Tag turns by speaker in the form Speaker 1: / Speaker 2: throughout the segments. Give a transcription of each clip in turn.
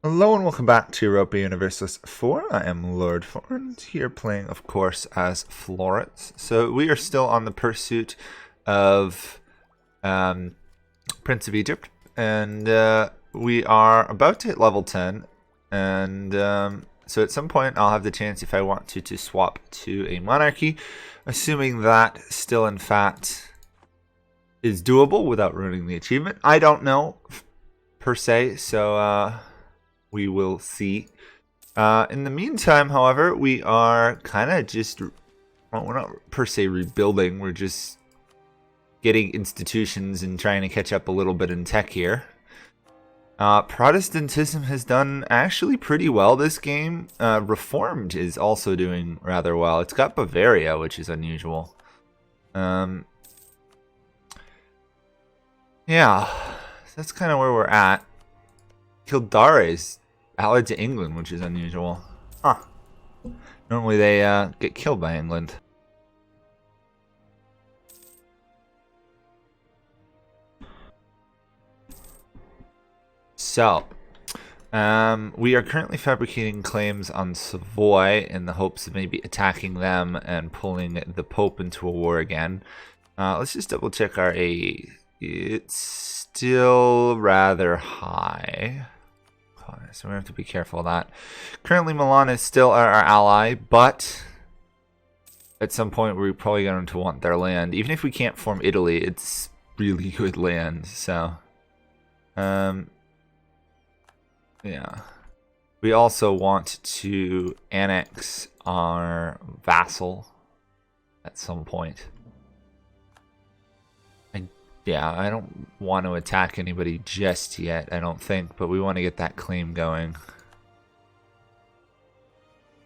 Speaker 1: Hello and welcome back to Europa Universalis 4. I am Lord Forwind, here playing, of course, as Florence. So we are still on the pursuit of Prince of Egypt, and we are about to hit level 10. And so at some point I'll have the chance, if I want to swap to a monarchy, assuming that still, in fact, is doable without ruining the achievement. I don't know, per se, so we will see. In the meantime, however, we are kind of just, well, we're not per se rebuilding, we're just getting institutions and trying to catch up a little bit in tech here. Protestantism has done actually pretty well this game. Reformed is also doing rather well. It's got Bavaria, which is unusual. Yeah, so that's kind of where we're at. Kildare is allied to England, which is unusual. Huh. Normally they get killed by England. So, we are currently fabricating claims on Savoy in the hopes of maybe attacking them and pulling the Pope into a war again. Let's just double check our aid. It's still rather high. So we have to be careful of that. Currently, Milan is still our ally, but at some point we're probably going to want their land. Even if we can't form Italy, it's really good land. So, yeah. We also want to annex our vassal at some point. Yeah, I don't want to attack anybody just yet, I don't think, but we want to get that claim going.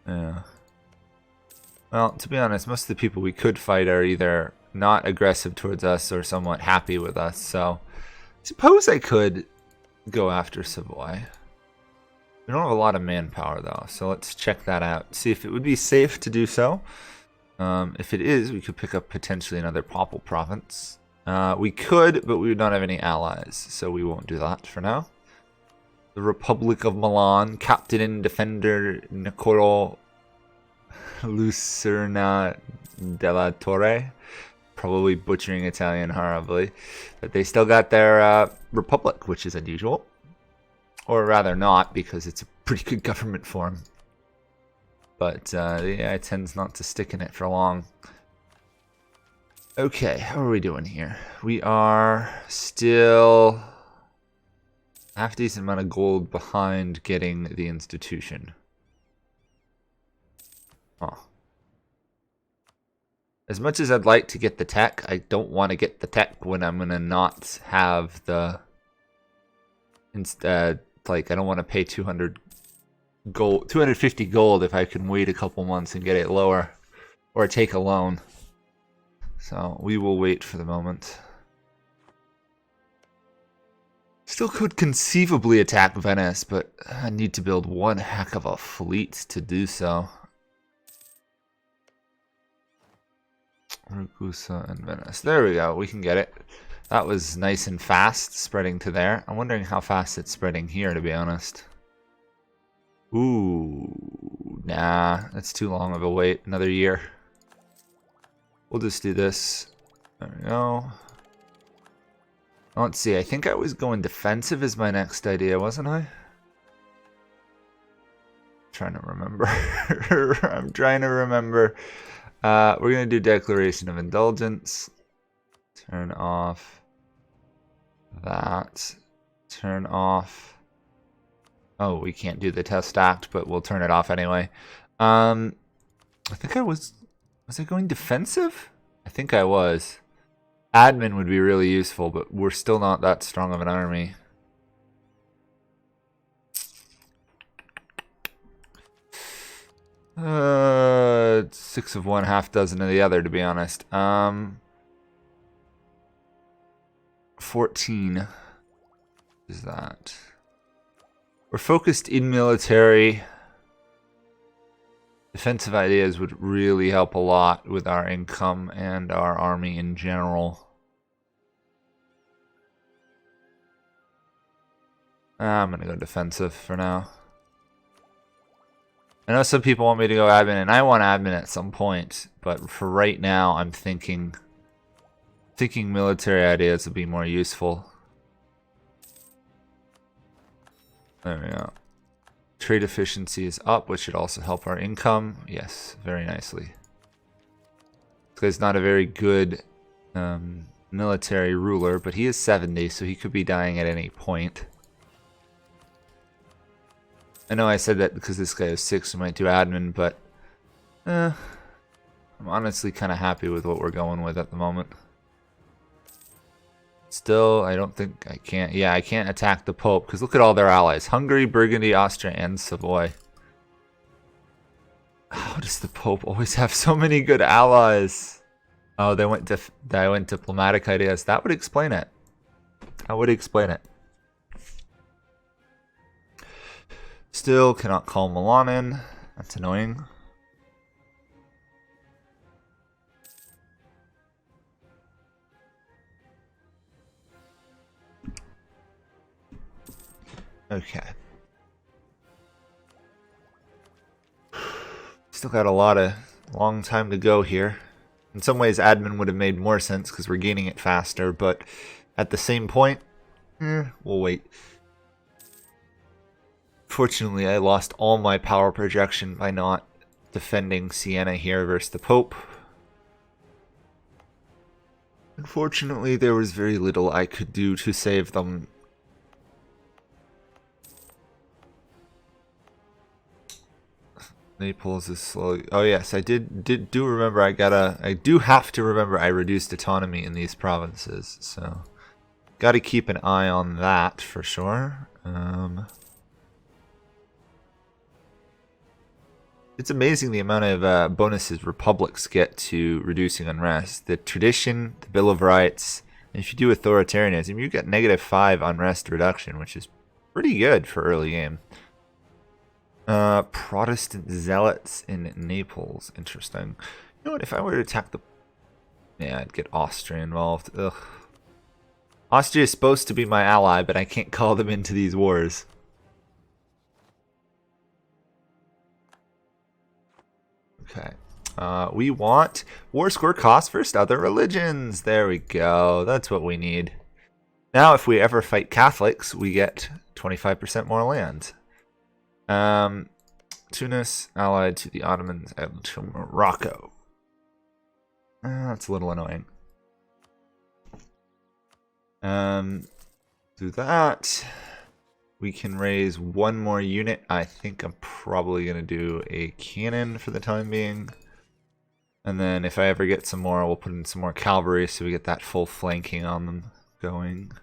Speaker 1: Yeah. Well, to be honest, most of the people we could fight are either not aggressive towards us or somewhat happy with us, so I suppose I could go after Savoy. We don't have a lot of manpower, though, so let's check that out. See if it would be safe to do so. If it is, we could pick up potentially another Papal province. We could, but we would not have any allies, so we won't do that for now. The Republic of Milan, Captain and Defender Niccolo Lucerna della Torre. Probably butchering Italian horribly. But they still got their Republic, which is unusual. Or rather not, because it's a pretty good government form. But the AI tends not to stick in it for long. Okay, how are we doing here? We are still half decent amount of gold behind getting the institution. Huh. As much as I'd like to get the tech, I don't want to get the tech when I'm gonna not have the like I don't want to pay 250 gold if I can wait a couple months and get it lower, or take a loan. So we will wait for the moment. Still could conceivably attack Venice, but I need to build one heck of a fleet to do so. Ragusa and Venice. There we go. We can get it. That was nice and fast, spreading to there. I'm wondering how fast it's spreading here, to be honest. Ooh, nah, that's too long of a wait. Another year. We'll just do this. There we go. Let's see, I think I was going defensive as my next idea, wasn't I? Trying to remember. I'm trying to remember. We're going to do Declaration of Indulgence. Turn off that. Turn off. Oh, we can't do the Test Act, but we'll turn it off anyway. I think I was I going defensive? I think I was. Admin would be really useful, but we're still not that strong of an army. Six of one, half dozen of the other, to be honest. 14 is that. We're focused in military. Defensive ideas would really help a lot with our income and our army in general. I'm going to go defensive for now. I know some people want me to go admin, and I want admin at some point, but for right now, I'm thinking military ideas would be more useful. There we go. Trade efficiency is up, which should also help our income. Yes, very nicely. This guy's not a very good military ruler, but he is 70, so he could be dying at any point. I know I said that because this guy is 6, we might do admin, but I'm honestly kind of happy with what we're going with at the moment. Still, I don't think I can't. Yeah, I can't attack the Pope because look at all their allies: Hungary, Burgundy, Austria, and Savoy. How does the Pope always have so many good allies? Oh, they went diplomatic ideas. That would explain it. That would explain it. Still cannot call Milan in. That's annoying. Okay. Still got a long time to go here. In some ways, admin would have made more sense because we're gaining it faster, but at the same point, we'll wait. Fortunately, I lost all my power projection by not defending Siena here versus the Pope. Unfortunately, there was very little I could do to save them. Naples is slowly. Oh yes, I do remember. I do have to remember I reduced autonomy in these provinces, so got to keep an eye on that for sure. It's amazing the amount of bonuses republics get to reducing unrest. The tradition, the Bill of Rights, and if you do authoritarianism, you get -5 unrest reduction, which is pretty good for early game. Protestant zealots in Naples. Interesting. You know what? If I were to attack the... Yeah, I'd get Austria involved. Ugh. Austria is supposed to be my ally, but I can't call them into these wars. Okay. We want war score cost versus other religions. There we go. That's what we need. Now, if we ever fight Catholics, we get 25% more land. Tunis allied to the Ottomans and to Morocco. That's a little annoying. Do that. We can raise one more unit. I think I'm probably going to do a cannon for the time being. And then if I ever get some more, we'll put in some more cavalry so we get that full flanking on them going.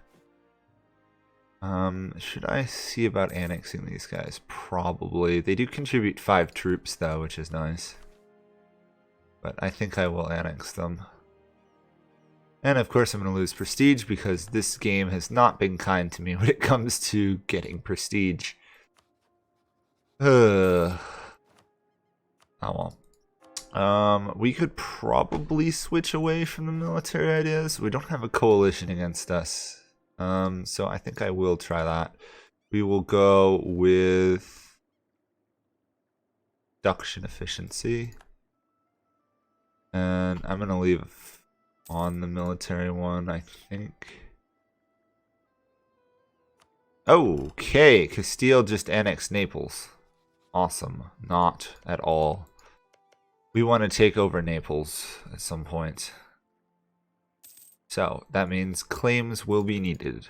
Speaker 1: Should I see about annexing these guys? Probably. They do contribute 5 troops though, which is nice. But I think I will annex them. And of course I'm going to lose prestige because this game has not been kind to me when it comes to getting prestige. Oh well. We could probably switch away from the military ideas. We don't have a coalition against us. So I think I will try that. We will go with production efficiency. And I'm going to leave on the military one, I think. Okay, Castile just annexed Naples. Awesome. Not at all. We want to take over Naples at some point. So, that means claims will be needed.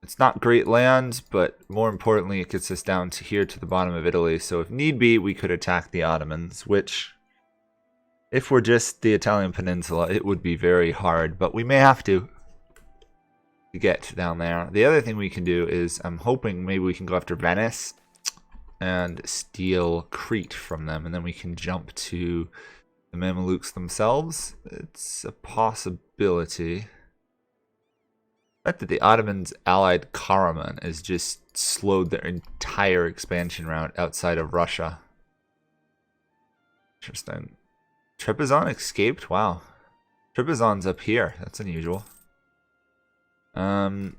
Speaker 1: It's not great land, but more importantly, it gets us down to here to the bottom of Italy. So if need be, we could attack the Ottomans, which, if we're just the Italian peninsula, it would be very hard. But we may have to get down there. The other thing we can do is, I'm hoping maybe we can go after Venice and steal Crete from them, and then we can jump to the Mamelukes themselves. It's a possibility. The fact that the Ottomans allied Karaman has just slowed their entire expansion route outside of Russia. Interesting. Trebizond escaped? Wow. Trebizond's up here. That's unusual. I'm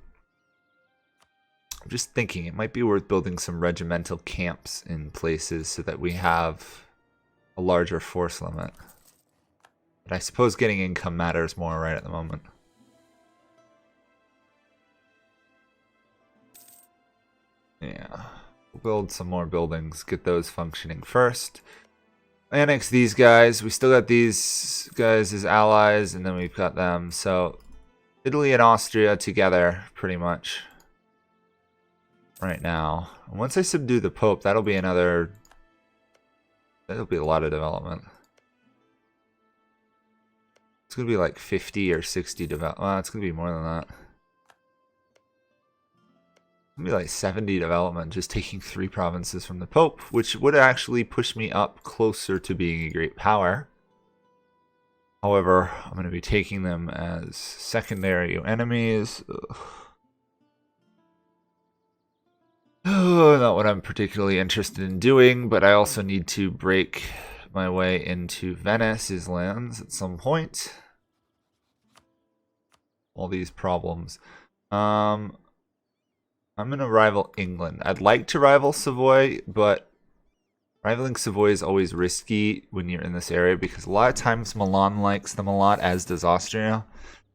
Speaker 1: just thinking it might be worth building some regimental camps in places so that we have a larger force limit. But I suppose getting income matters more right at the moment. Yeah, we'll build some more buildings, get those functioning first. Annex these guys. We still got these guys as allies, and then we've got them. So Italy and Austria together, pretty much, right now. And once I subdue the Pope, that'll be another... That'll be a lot of development. It's going to be like 50 or 60 development. Well, it's going to be more than that. It's going to be like 70 development, just taking 3 provinces from the Pope, which would actually push me up closer to being a great power. However, I'm going to be taking them as secondary enemies. Not what I'm particularly interested in doing, but I also need to break my way into Venice's lands at some point. All these problems. I'm going to rival England. I'd like to rival Savoy, but rivaling Savoy is always risky when you're in this area because a lot of times Milan likes them a lot, as does Austria.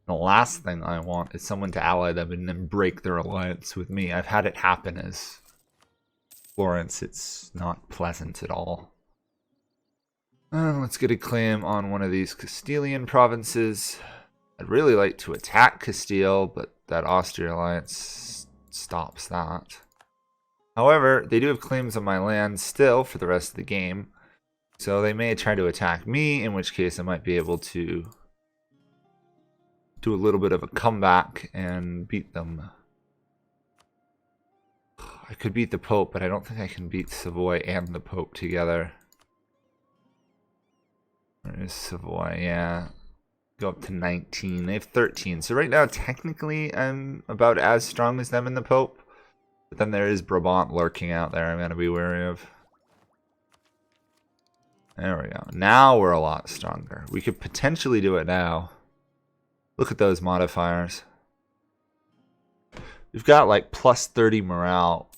Speaker 1: The last thing I want is someone to ally them and then break their alliance with me. I've had it happen as Florence. It's not pleasant at all. Let's get a claim on one of these Castilian provinces. I'd really like to attack Castile, but that Austria alliance stops that. However, they do have claims on my land still for the rest of the game. So they may try to attack me, in which case I might be able to do a little bit of a comeback and beat them. I could beat the Pope, but I don't think I can beat Savoy and the Pope together. Where is Savoy? Yeah. Go up to 19. They have 13. So right now, technically, I'm about as strong as them in the Pope. But then there is Brabant lurking out there I'm going to be wary of. There we go. Now we're a lot stronger. We could potentially do it now. Look at those modifiers. We've got like plus 30 morale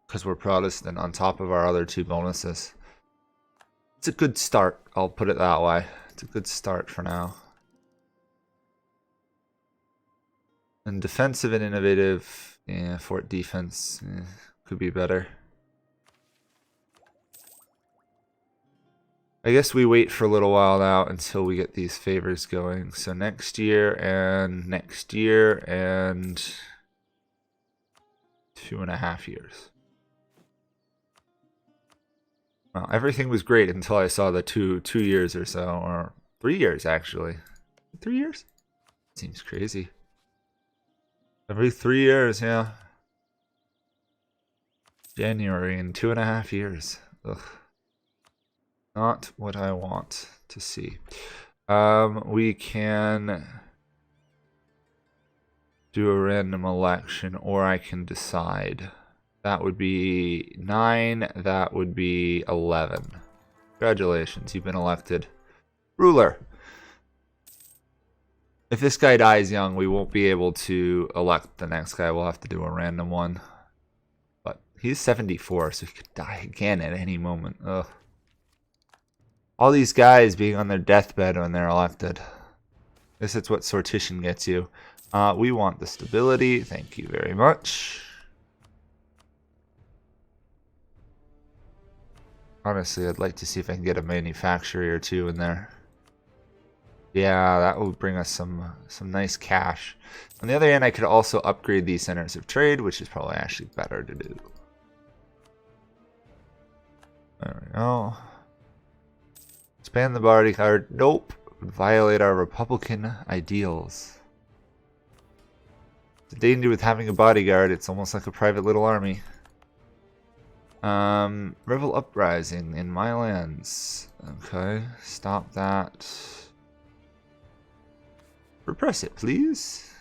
Speaker 1: because we're Protestant on top of our other 2 bonuses. It's a good start. I'll put it that way. It's a good start for now. And defensive and innovative, yeah, fort defense could be better. I guess we wait for a little while now until we get these favors going. So next year and 2.5 years. Well, everything was great until I saw the two years or so, or 3 years actually. 3 years? Seems crazy. Every 3 years, yeah. January in 2.5 years. Ugh. Not what I want to see. We can do a random election, or I can decide. That would be 9, that would be 11. Congratulations, you've been elected ruler. If this guy dies young, we won't be able to elect the next guy. We'll have to do a random one. But he's 74, so he could die again at any moment. Ugh. All these guys being on their deathbed when they're elected. I guess that's what sortition gets you. We want the stability. Thank you very much. Honestly, I'd like to see if I can get a manufacturer or 2 in there. Yeah, that would bring us some nice cash. On the other hand, I could also upgrade these centers of trade, which is probably actually better to do. There we go. Expand the bodyguard. Nope. Would violate our Republican ideals. The danger with having a bodyguard, it's almost like a private little army. Rebel uprising in my lands. Okay, stop that. Repress it, please.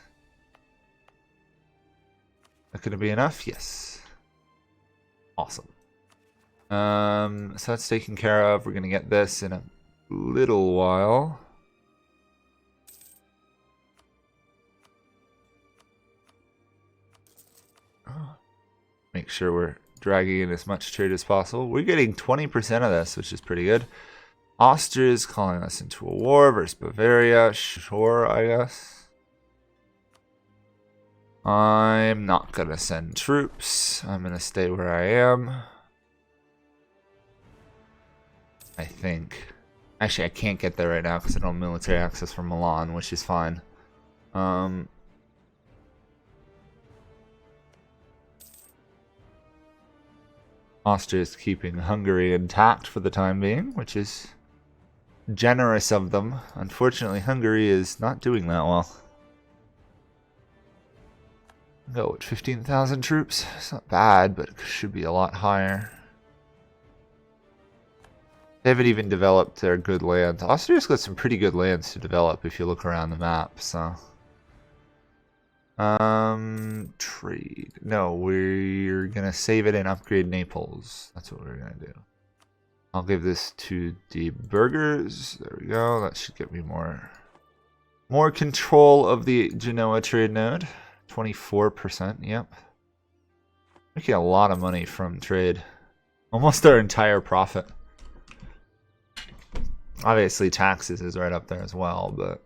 Speaker 1: That gonna be enough? Yes. Awesome. So that's taken care of. We're gonna get this in a little while. make sure we're dragging in as much trade as possible. We're getting 20% of this, which is pretty good. Austria is calling us into a war versus Bavaria. Sure, I guess. I'm not going to send troops. I'm going to stay where I am. I think. Actually, I can't get there right now because I don't have military access from Milan, which is fine. Austria is keeping Hungary intact for the time being, which is generous of them. Unfortunately, Hungary is not doing that well. Go with 15,000 troops. It's not bad, but it should be a lot higher. They haven't even developed their good lands. Austria's got some pretty good lands to develop if you look around the map, so. Trade. No, we're gonna save it and upgrade Naples. That's what we're gonna do. I'll give this to the burghers. There we go. That should get me more control of the Genoa trade node. 24%, yep. Making a lot of money from trade. Almost our entire profit. Obviously, taxes is right up there as well, but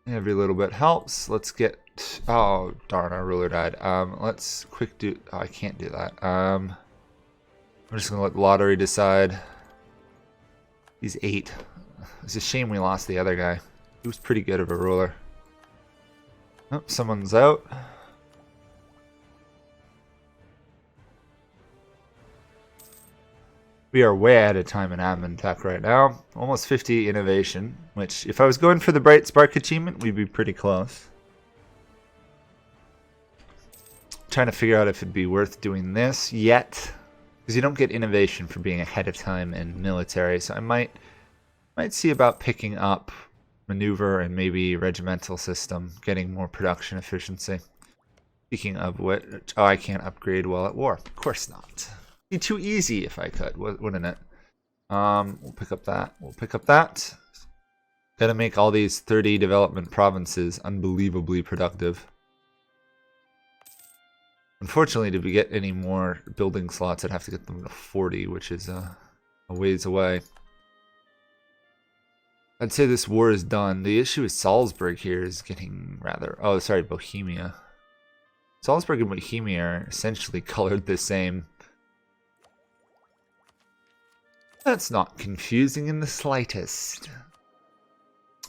Speaker 1: every little bit helps. Let's get. Oh darn! Our ruler died. Let's quick do. Oh, I can't do that. I'm just gonna let the lottery decide. He's 8. It's a shame we lost the other guy. He was pretty good of a ruler. Oh, someone's out. We are way out of time in admin tech right now. Almost 50 innovation, which if I was going for the Bright Spark achievement, we'd be pretty close. Trying to figure out if it'd be worth doing this yet, because you don't get innovation for being ahead of time in military. So I might see about picking up maneuver and maybe regimental system, getting more production efficiency. Speaking of which, oh, I can't upgrade while at war. Of course not. Be too easy if I could, wouldn't it? We'll pick up that. We'll pick up that. Gotta make all these 30 development provinces unbelievably productive. Unfortunately, to get any more building slots, I'd have to get them to 40, which is a ways away. I'd say this war is done. The issue is Salzburg here is getting rather... Oh, sorry, Bohemia. Salzburg and Bohemia are essentially colored the same. That's not confusing in the slightest.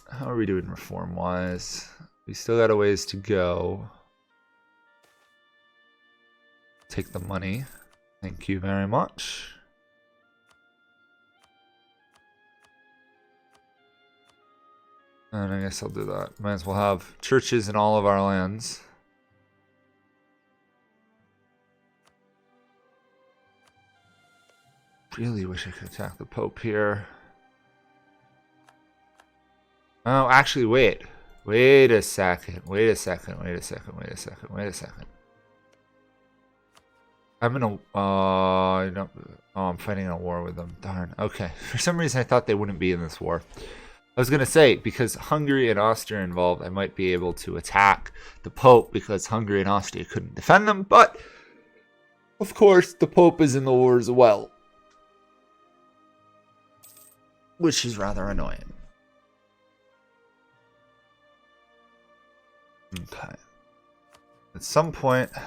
Speaker 1: How are we doing reform-wise? We still got a ways to go. Take the money. Thank you very much. And I guess I'll do that. Might as well have churches in all of our lands. Really wish I could attack the Pope here. Oh, actually, wait. Wait a second. Wait a second. Wait a second. Wait a second. Wait a second. I'm in a... no, oh, I'm fighting a war with them. Darn. Okay. For some reason, I thought they wouldn't be in this war. I was going to say, because Hungary and Austria are involved, I might be able to attack the Pope because Hungary and Austria couldn't defend them. But, of course, the Pope is in the war as well. Which is rather annoying. Okay. At some point, I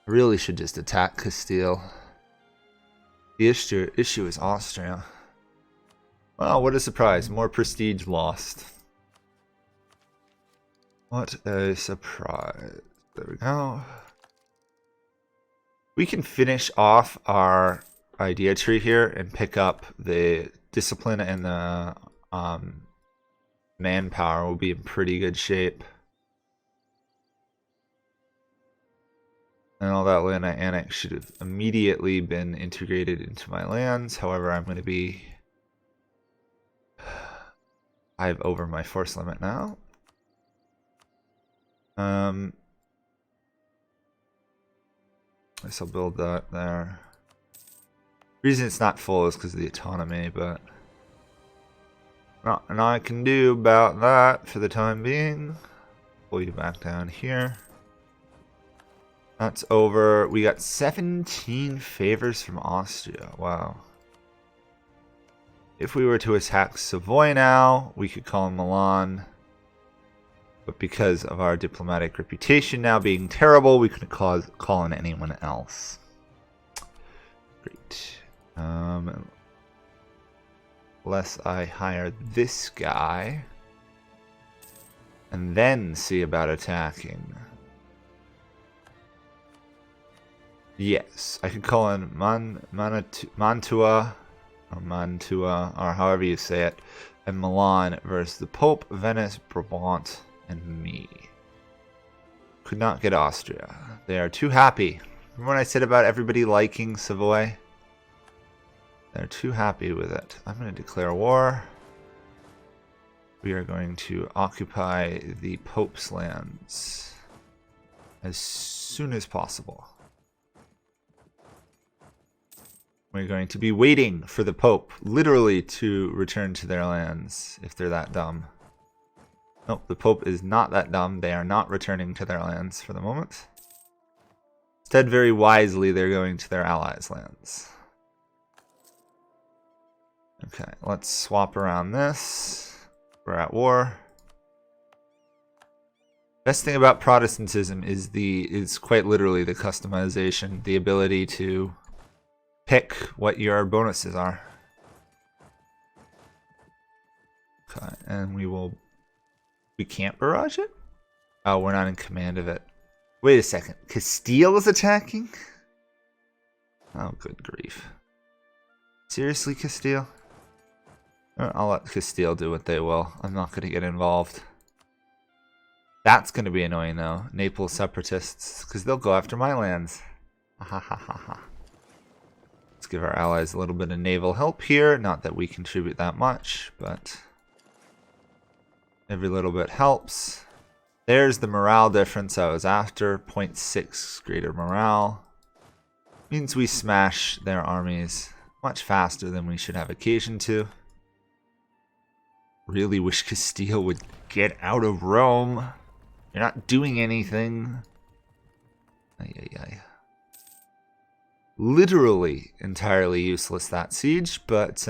Speaker 1: really should just attack Castile. The issue is Austria. Wow, what a surprise. More prestige lost. What a surprise. There we go. We can finish off our idea tree here and pick up the discipline and the manpower. Will be in pretty good shape. And all that land I annexed should have immediately been integrated into my lands. However, I'm going to be... I've over my force limit now. I guess I'll build that there. The reason it's not full is because of the autonomy, but... Nothing I can do about that for the time being. Pull you back down here. That's over. We got 17 favors from Austria. Wow. If we were to attack Savoy now, we could call in Milan. But because of our diplomatic reputation now being terrible, we couldn't call in anyone else. Great. Unless I hire this guy. And then see about attacking. Yes, I could call in Mantua, or however you say it, and Milan versus the Pope, Venice, Brabant, and me. Could not get Austria. They are too happy. Remember when I said about everybody liking Savoy? They're too happy with it. I'm going to declare war. We are going to occupy the Pope's lands as soon as possible. We're going to be waiting for the Pope, literally, to return to their lands, if they're that dumb. Nope, the Pope is not that dumb. They are not returning to their lands for the moment. Instead, very wisely, they're going to their allies' lands. Okay, let's swap around this. We're at war. Best thing about Protestantism is quite literally the customization, the ability to pick what your bonuses are. Okay, and we can't barrage it? Oh, we're not in command of it. Wait a second. Castile is attacking? Oh, good grief. Seriously, Castile? I'll let Castile do what they will. I'm not going to get involved. That's going to be annoying, though. Naples separatists, because they'll go after my lands. Ha ha ha ha. Let's give our allies a little bit of naval help here. Not that we contribute that much, but every little bit helps. There's the morale difference I was after. 0.6 greater morale. Means we smash their armies much faster than we should have occasion to. Really wish Castile would get out of Rome. You're not doing anything. Ay, ay, ay. Literally entirely useless, that siege, but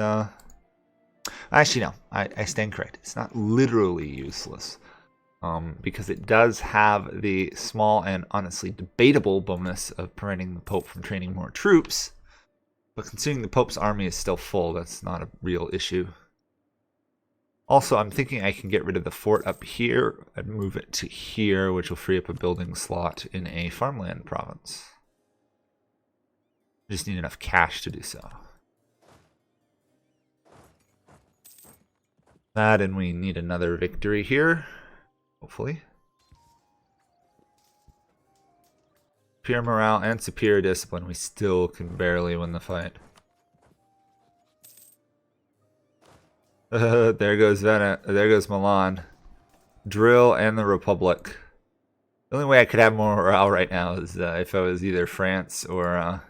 Speaker 1: actually no, I stand correct. It's not literally useless, because it does have the small and honestly debatable bonus of preventing the Pope from training more troops. But considering the Pope's army is still full, that's not a real issue. Also, I'm thinking I can get rid of the fort up here and move it to here, which will free up a building slot in a farmland province. I just need enough cash to do so. That, and we need another victory here, hopefully. Superior morale and superior discipline, we still can barely win the fight. There goes Venice. There goes Milan. Drill and the Republic. The only way I could have more morale right now is if I was either France or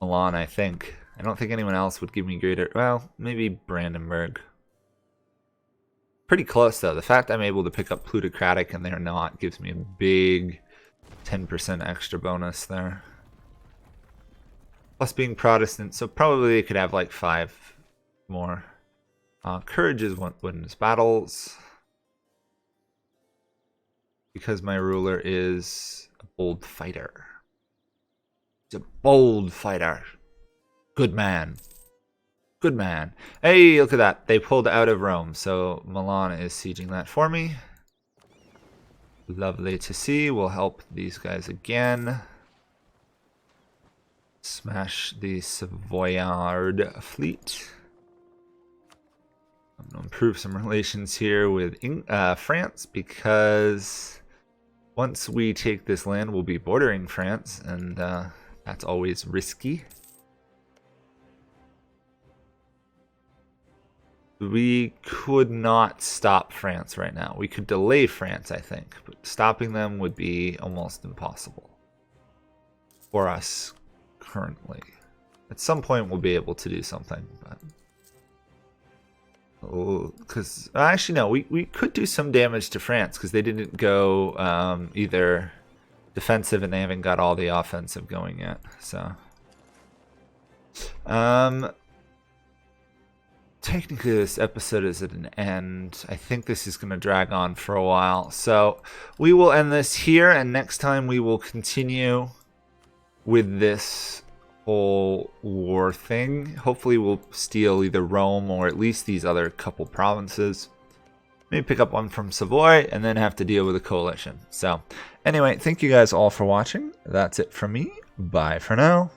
Speaker 1: Milan, I think. I don't think anyone else would give me greater... Well, maybe Brandenburg. Pretty close, though. The fact I'm able to pick up plutocratic and they're not gives me a big 10% extra bonus there. Plus being Protestant, so probably they could have like 5 more. Courage is what wins battles. Because my ruler is a bold fighter. He's a bold fighter. Good man. Good man. Hey, look at that. They pulled out of Rome, so Milan is sieging that for me. Lovely to see. We'll help these guys again. Smash the Savoyard fleet. I'm going to improve some relations here with France, because once we take this land, we'll be bordering France, and that's always risky. We could not stop France right now. We could delay France, I think, but stopping them would be almost impossible for us currently. At some point, we'll be able to do something, but Because actually no, we could do some damage to France because they didn't go either defensive and they haven't got all the offensive going yet. So technically this episode is at an end. I think this is going to drag on for a while, so we will end this here, and next time we will continue with this whole war thing. Hopefully we'll steal either Rome or at least these other couple provinces. Maybe pick up one from Savoy and then have to deal with a coalition. So anyway, thank you guys all for watching. That's it from me. Bye for now.